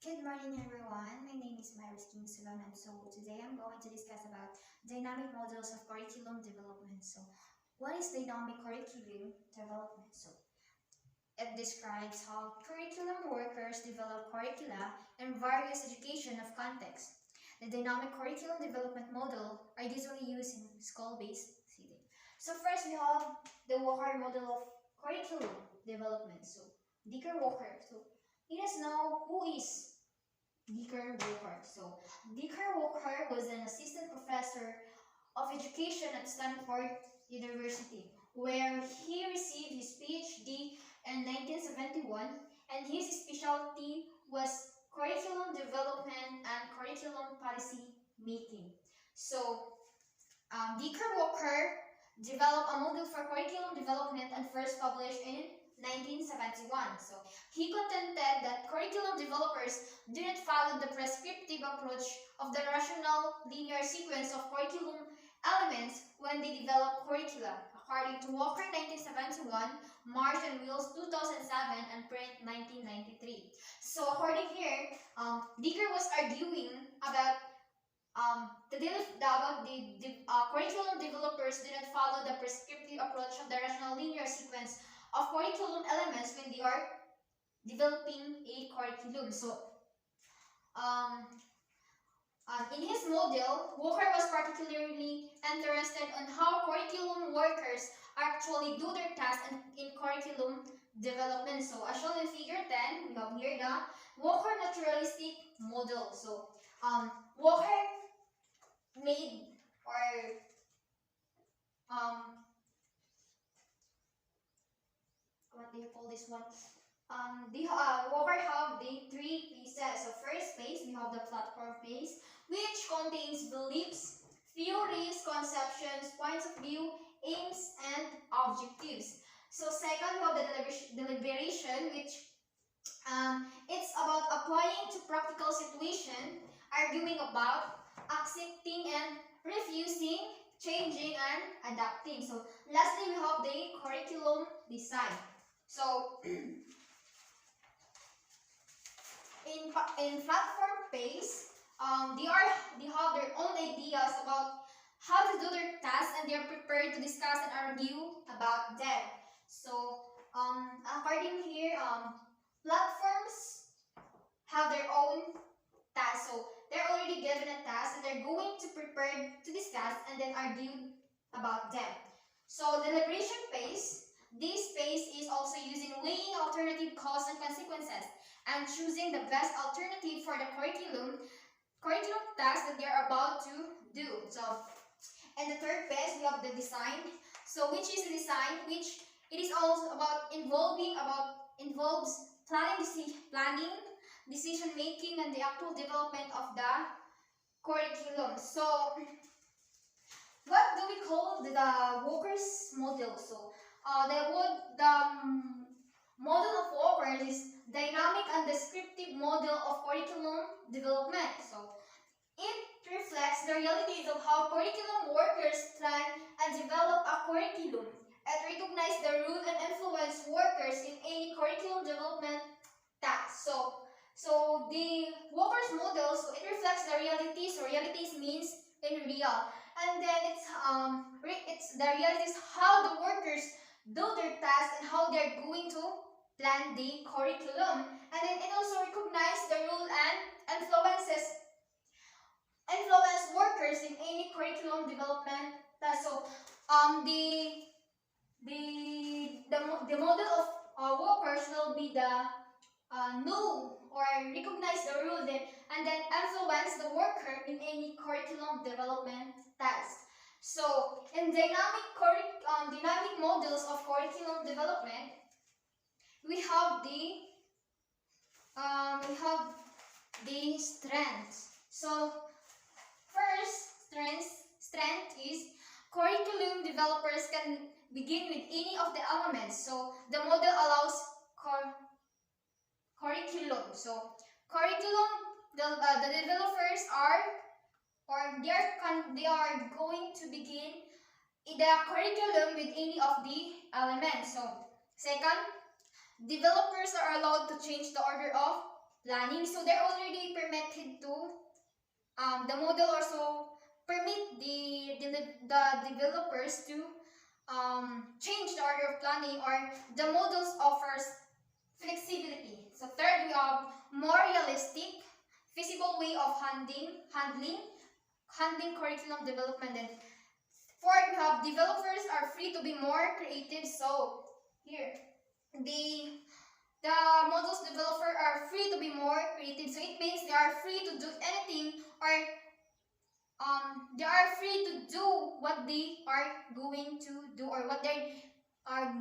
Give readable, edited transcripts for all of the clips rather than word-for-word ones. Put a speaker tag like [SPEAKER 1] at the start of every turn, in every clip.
[SPEAKER 1] Good morning, everyone. My name is Myris Kingsolon, and so today I'm going to discuss about dynamic models of curriculum development. So, what is dynamic curriculum development? So, it describes how curriculum workers develop curricula in various education of contexts. The dynamic curriculum development model are usually used in school-based setting. So first we have the Walker model of curriculum development. So Dicker Walker. So let us know who is Dicker Walker. So Dicker Walker was an assistant professor of education at Stanford University, where he received his PhD in 1971, and his specialty was curriculum development and curriculum policy making. So, Dicker Walker developed a model for curriculum development and first published in 1971. So, he contended that curriculum developers didn't follow the prescriptive approach of the rational linear sequence of curriculum elements when they develop curricula, according to Walker 1971, Marsh and Wills 2007, and Print 1993. So according here, Dicker was arguing about the curriculum developers didn't follow the prescriptive approach of the rational linear sequence of curriculum elements when they are developing a curriculum. So um, in his model, Walker was particularly interested on how curriculum workers actually do their tasks in curriculum development. So as shown in figure 10, we have here the Walker naturalistic model. So Walker made or what do you call this one? Walker have the three pieces. So first phase, we have the platform phase, which contains beliefs, theories, conceptions, points of view, aims, and objectives. So second, we have the deliberation, which it's about applying to practical situation, arguing about, accepting and refusing, changing and adapting. So lastly, we have the curriculum design. So in platform phase, they have their own ideas about how to do their tasks, and they are prepared to discuss and argue about them. So according here, platforms have their own tasks. So they're already given a task, and they're going to prepare to discuss and then argue about them. So deliberation phase. This phase is also using weighing alternative costs and consequences and choosing the best alternative for the curriculum task that they are about to do. So, and the third phase, we have the design. So, which is the design, which it is also involves planning, decision making, and the actual development of the curriculum. So, what do we call the Walker's model? So, the model of Walker is dynamic and descriptive model of curriculum development. So it reflects the realities of how curriculum workers plan and develop a curriculum. It recognizes the role and influence workers in any curriculum development task. So the Walker's model, so it reflects the realities. So realities means in real, and then it's the realities how the workers do their tasks and how they're going to plan the curriculum. And then it also recognizes the role and influence workers in any curriculum development task. So the model of workers will be the know or recognize the role and then influence the worker in any curriculum development task. So in dynamic models of curriculum development, we have the strengths. So first strength is curriculum developers can begin with any of the elements. So the model allows curriculum. So curriculum, the developers they are going to begin the curriculum with any of the elements. So second, developers are allowed to change the order of planning. So they're already permitted to, the model also permit the developers to change the order of planning, or the models offers flexibility. So third, we have more realistic, feasible way of handling curriculum development. And fourth, we have developers are free to be more creative. So here, the models developer are free to be more creative. So it means they are free to do anything, or they are free to do what they are going to do, or what they are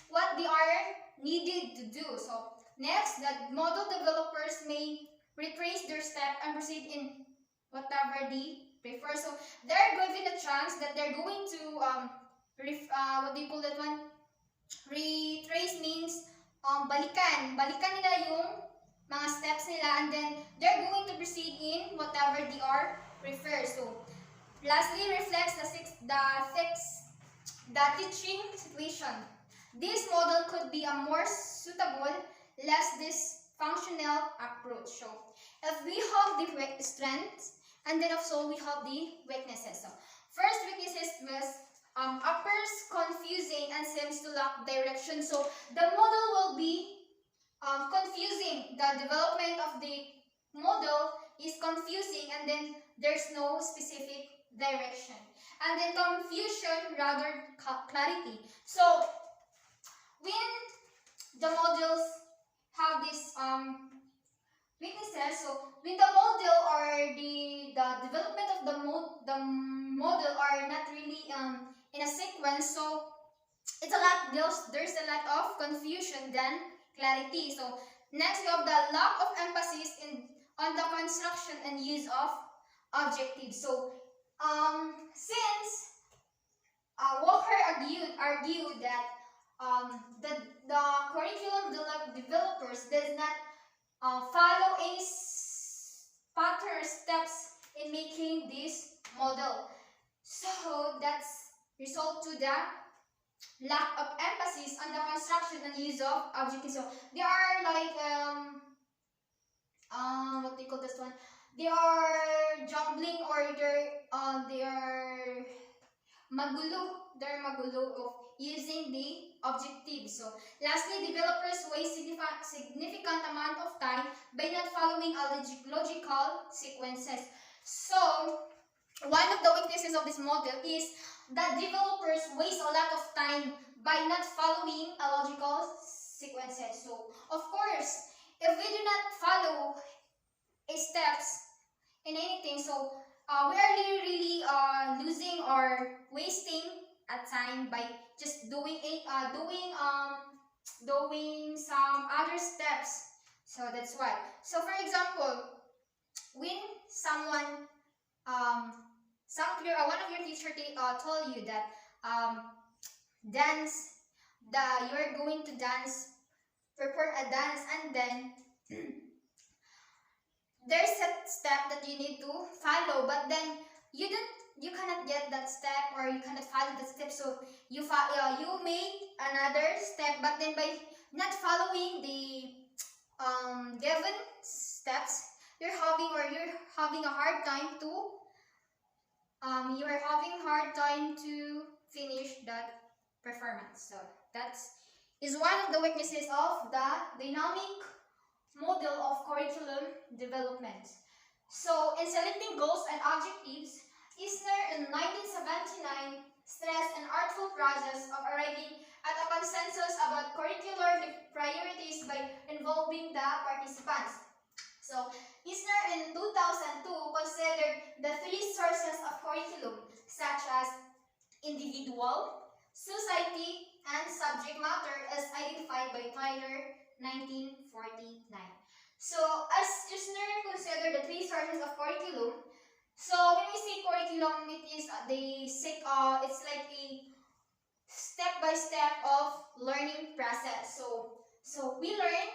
[SPEAKER 1] what they are needed to do. So next, the model developers may retrace their step and proceed in whatever they prefer. So they're given a chance that they're going to what do you call that one? Retrace means balikan nila yung mga steps nila, and then they're going to proceed in whatever they are prefer. So lastly, reflects the teaching situation. This model could be a more suitable, less dysfunctional approach. So if we have the strengths, and then also we have the weaknesses. So first weaknesses was uppers confusing and seems to lack direction. So the model will be confusing. The development of the model is confusing, and then there's no specific direction. And then confusion rather clarity. So when the models have this weaknesses, so when the model or the development of the model are not really in a sequence, so it's a lot, there's a lot of confusion than clarity. So next, we have the lack of emphasis on the construction and use of objectives. So since Walker argued that the curriculum developers does not follow any pattern steps in making this model, so that's result to the lack of emphasis on the construction and use of objectives. So they are like what do you call this one? They are jumbling, or they are magulo. They're magulo of using the objectives. So lastly, developers waste significant amount of time by not following a logical sequences. So one of the weaknesses of this model is that developers waste a lot of time by not following a logical sequences. So of course, if we do not follow steps in anything, so we are really losing or wasting a time by just doing some other steps. So that's why. So for example, when someone one of your teacher told you that dance, you're going to dance, prepare a dance, and then there's a step that you need to follow, but then you cannot get that step, or you cannot follow that step, so you make another step, but then by not following the given steps, you're having a hard time to finish that performance. So that is one of the weaknesses of the dynamic model of curriculum development. So in selecting goals and objectives, Isner in 1979 stressed an artful process of arriving at a consensus about curricular priorities by involving the participants. So Isner in 2002 considered the three sources of curriculum, such as individual, society, and subject matter, as identified by Tyler 1949. So as Isner considered the three sources of curriculum, so when we say curriculum, it is it's like a step-by-step of learning process. So we learn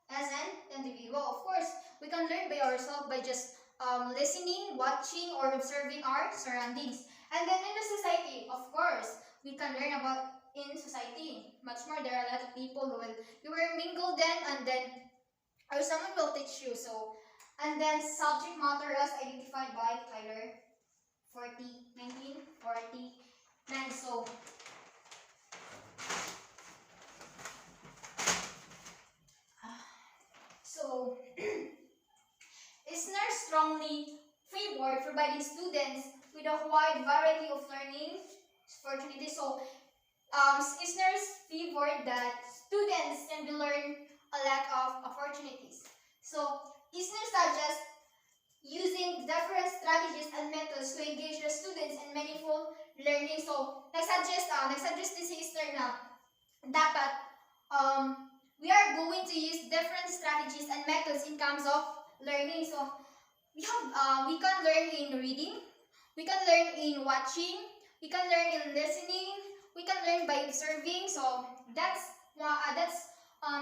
[SPEAKER 1] as an individual. Of course, we can learn by ourselves by just listening, watching, or observing our surroundings. And then in the society, of course, we can learn about in society. much more. There are a lot of people who will you will mingle then, and then or someone will teach you. So and then subject matter as identified by Tyler 1949. So Isner strongly favored providing students with a wide variety of learning opportunities. So Isner's favored that students can be learn a lot of opportunities. So Isner suggests using different strategies and methods to engage the students in meaningful learning. So nagsuggest din si Isner na dapat we are going to use different strategies and methods in terms of learning. So we can learn in reading, we can learn in watching, we can learn in listening, we can learn by observing. So that's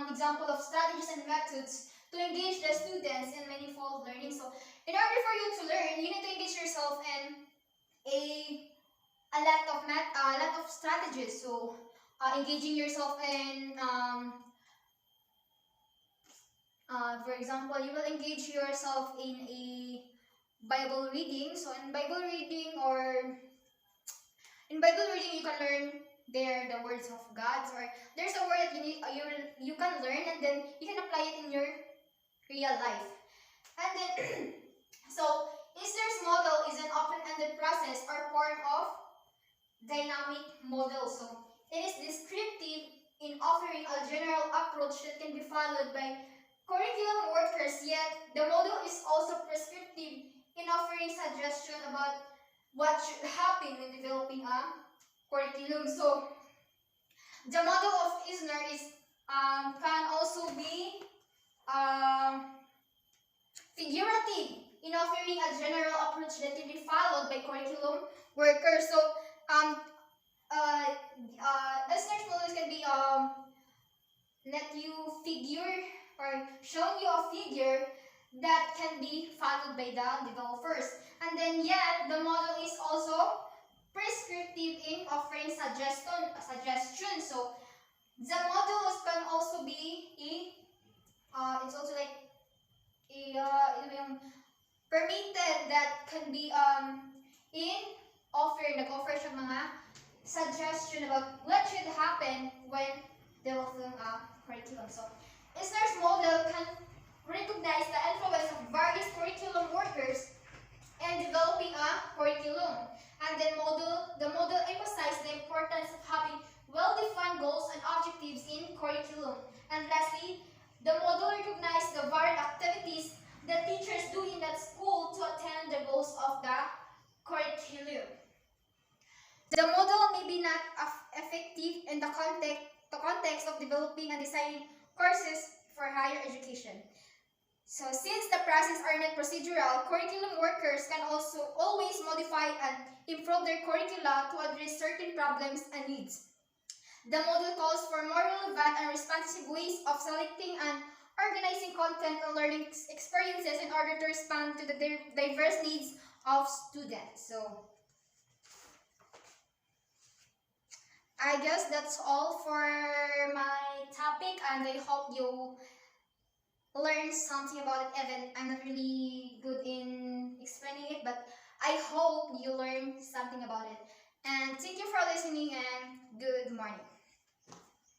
[SPEAKER 1] example of strategies and methods to engage the students in meaningful learning. So in order for you to learn, you need to engage yourself in a lot of strategies. So engaging yourself in for example, you will engage yourself in a Bible reading. So in Bible reading, you can learn there the words of God, or there's a word that you can learn, and then you can apply it in your real life. And then so Isner's model is an open-ended process or form of dynamic model. So it is descriptive in offering a general approach that can be followed by curriculum workers, yet the model is also prescriptive in offering suggestion about what should happen when developing a curriculum. So the model of Isner can also be figurative in offering a general approach that can be followed by curriculum workers. So Isner's models can be let you figure or show you a figure that can be followed by the developers. And then yet the model is also prescriptive in offering suggestion. So the models can also be it's also like permitted that can be in nag-offer siya mga suggestion about what should happen when developing a curriculum. So Isner's model can recognize the influence of various curriculum workers in developing a curriculum. And then the model emphasizes the importance of having well-defined goals and objectives in curriculum. And lastly, the model recognizes the varied activities that teachers do in that school to attain the goals of the curriculum. The model may be not effective in the context of developing and designing courses for higher education. So since the process are not procedural, curriculum workers can also always modify and improve their curricula to address certain problems and needs. The model calls for more relevant and responsive ways of selecting and organizing content and learning experiences in order to respond to the diverse needs of students. So I guess that's all for my topic, and I hope you learn something about it. Even I'm not really good in explaining it, but I hope you learn something about it. And thank you for listening, and good morning.